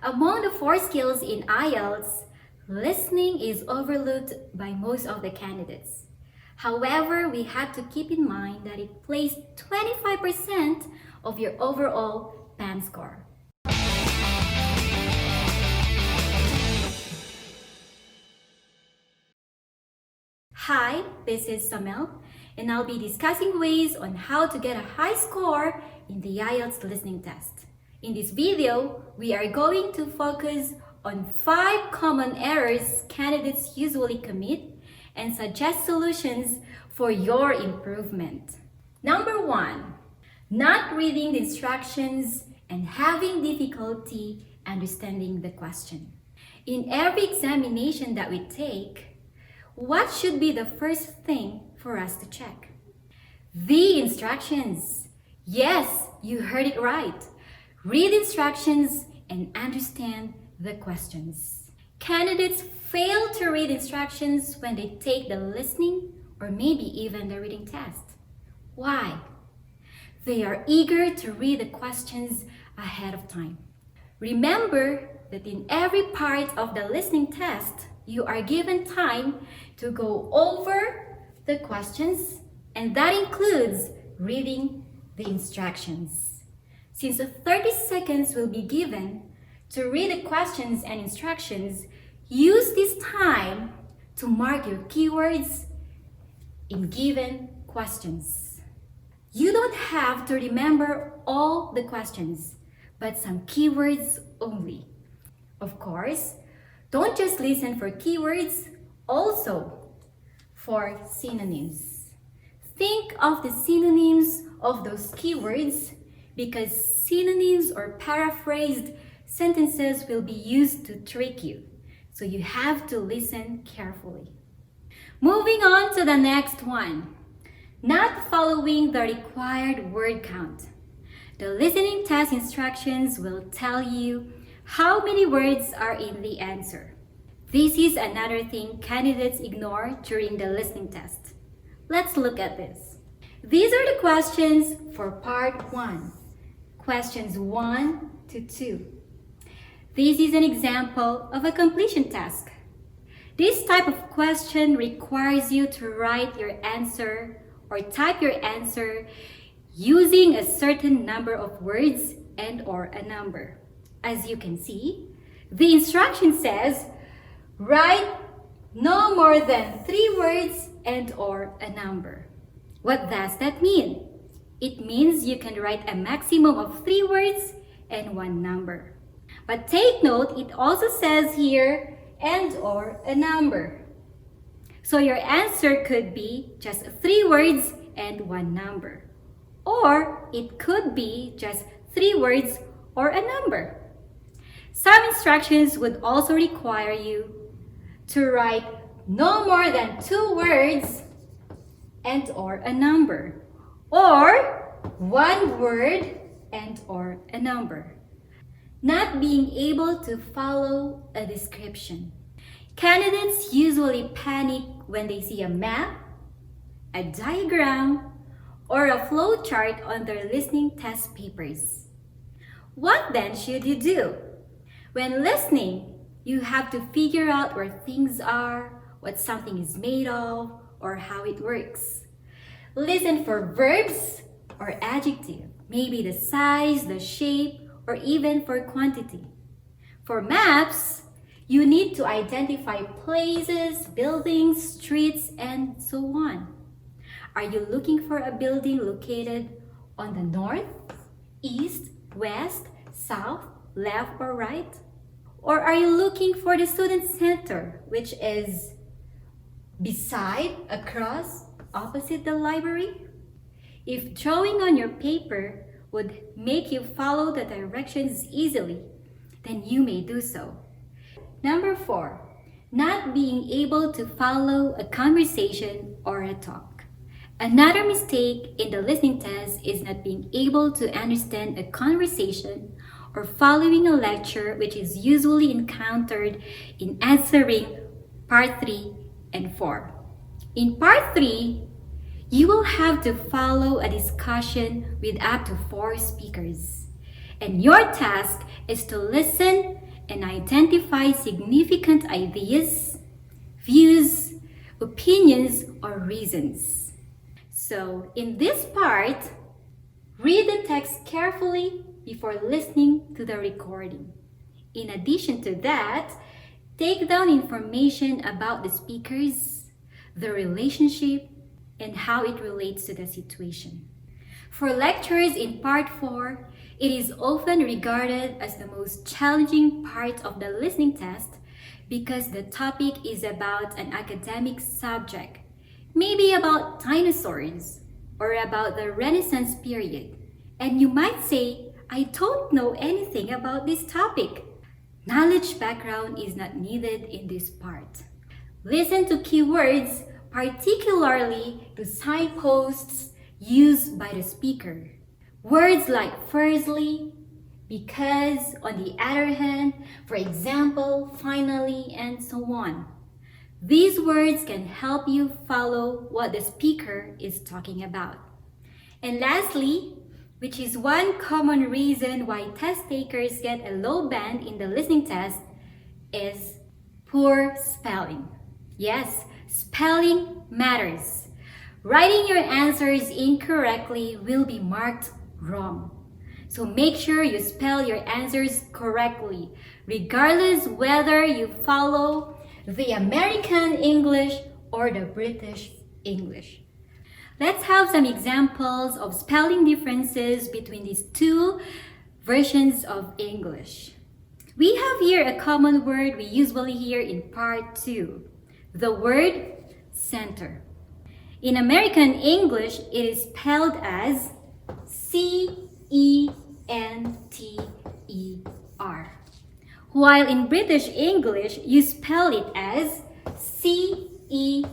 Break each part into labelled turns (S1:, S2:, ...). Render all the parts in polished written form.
S1: Among the 4 skills in IELTS, listening is overlooked by most of the candidates. However, we have to keep in mind that it plays 25% of your overall PAM score. Hi, this is Samel, and I'll be discussing ways on how to get a high score in the IELTS listening test. In this video, we are going to focus on 5 common errors candidates usually commit and suggest solutions for your improvement. Number 1, not reading the instructions and having difficulty understanding the question. In every examination that we take, what should be the first thing for us to check? The instructions. Yes, you heard it right. Read instructions and understand the questions. Candidates fail to read instructions when they take the listening or maybe even the reading test. Why? They are eager to read the questions ahead of time. Remember that in every part of the listening test, you are given time to go over the questions, and that includes reading the instructions. Since 30 seconds will be given to read the questions and instructions, use this time to mark your keywords in given questions. You don't have to remember all the questions, but some keywords only. Of course, don't just listen for keywords, also for synonyms. Think of the synonyms of those keywords because synonyms or paraphrased sentences will be used to trick you. So you have to listen carefully. Moving on to the next one. Not following the required word count. The listening test instructions will tell you how many words are in the answer. This is another thing candidates ignore during the listening test. Let's look at this. These are the questions for part 1. Questions 1 to 2. This is an example of a completion task. This type of question requires you to write your answer or type your answer using a certain number of words and or a number. As you can see, the instruction says, write no more than 3 words and or a number. What does that mean? It means you can write a maximum of 3 words and 1 number. But take note, it also says here, and or a number. So your answer could be just 3 words and 1 number. Or it could be just 3 words or a number. Some instructions would also require you to write no more than 2 words and or a number. Or 1 word and or a number. Not being able to follow a description. Candidates usually panic when they see a map, a diagram, or a flow chart on their listening test papers. What then should you do? When listening, you have to figure out where things are, what something is made of, or how it works. Listen for verbs or adjective, maybe the size, the shape, or even for quantity. For maps, you need to identify places, buildings, streets, and so on. Are you looking for a building located on the north, east, west, south, left, or right? Or are you looking for the student center, which is beside, across, opposite the library? If drawing on your paper would make you follow the directions easily, then you may do so. Number 4, not being able to follow a conversation or a talk. Another mistake in the listening test is not being able to understand a conversation or following a lecture, which is usually encountered in answering part 3 and 4. In part 3, you will have to follow a discussion with up to 4 speakers. And your task is to listen and identify significant ideas, views, opinions, or reasons. So, in this part, read the text carefully before listening to the recording. In addition to that, take down information about the speakers, the relationship, and how it relates to the situation. For lectures in Part 4, it is often regarded as the most challenging part of the listening test because the topic is about an academic subject, maybe about dinosaurs or about the Renaissance period. And you might say, I don't know anything about this topic. Knowledge background is not needed in this part. Listen to keywords, particularly to signposts used by the speaker. Words like firstly, because, on the other hand, for example, finally, and so on. These words can help you follow what the speaker is talking about. And lastly, which is one common reason why test takers get a low band in the listening test, is poor spelling. Yes, spelling matters. Writing your answers incorrectly will be marked wrong. So make sure you spell your answers correctly, regardless whether you follow the American English or the British English. Let's have some examples of spelling differences between these two versions of English. We have here a common word we usually hear in Part 2, the word center. In American English, it is spelled as C-E-N-T-E-R. While in British English, you spell it as C-E-N-T-R-E.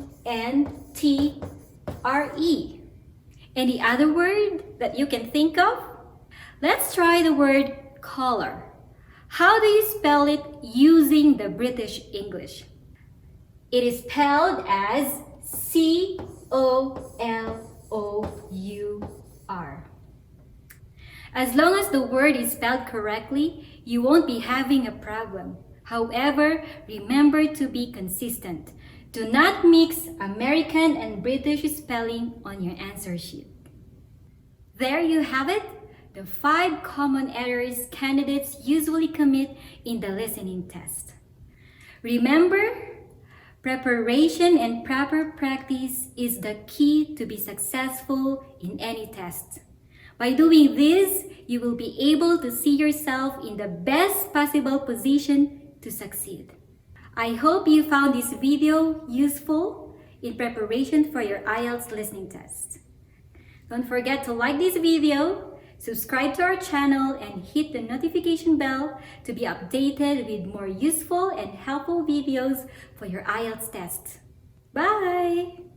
S1: Any other word that you can think of? Let's try the word color. How do you spell it using the British English? It is spelled as C-O-L-O-U-R. As long as the word is spelled correctly, you won't be having a problem. However, remember to be consistent. Do not mix American and British spelling on your answer sheet. There you have it, the 5 common errors candidates usually commit in the listening test. Remember, preparation and proper practice is the key to be successful in any test. By doing this, you will be able to see yourself in the best possible position to succeed. I hope you found this video useful in preparation for your IELTS listening test. Don't forget to like this video, subscribe to our channel, and hit the notification bell to be updated with more useful and helpful videos for your IELTS test. Bye!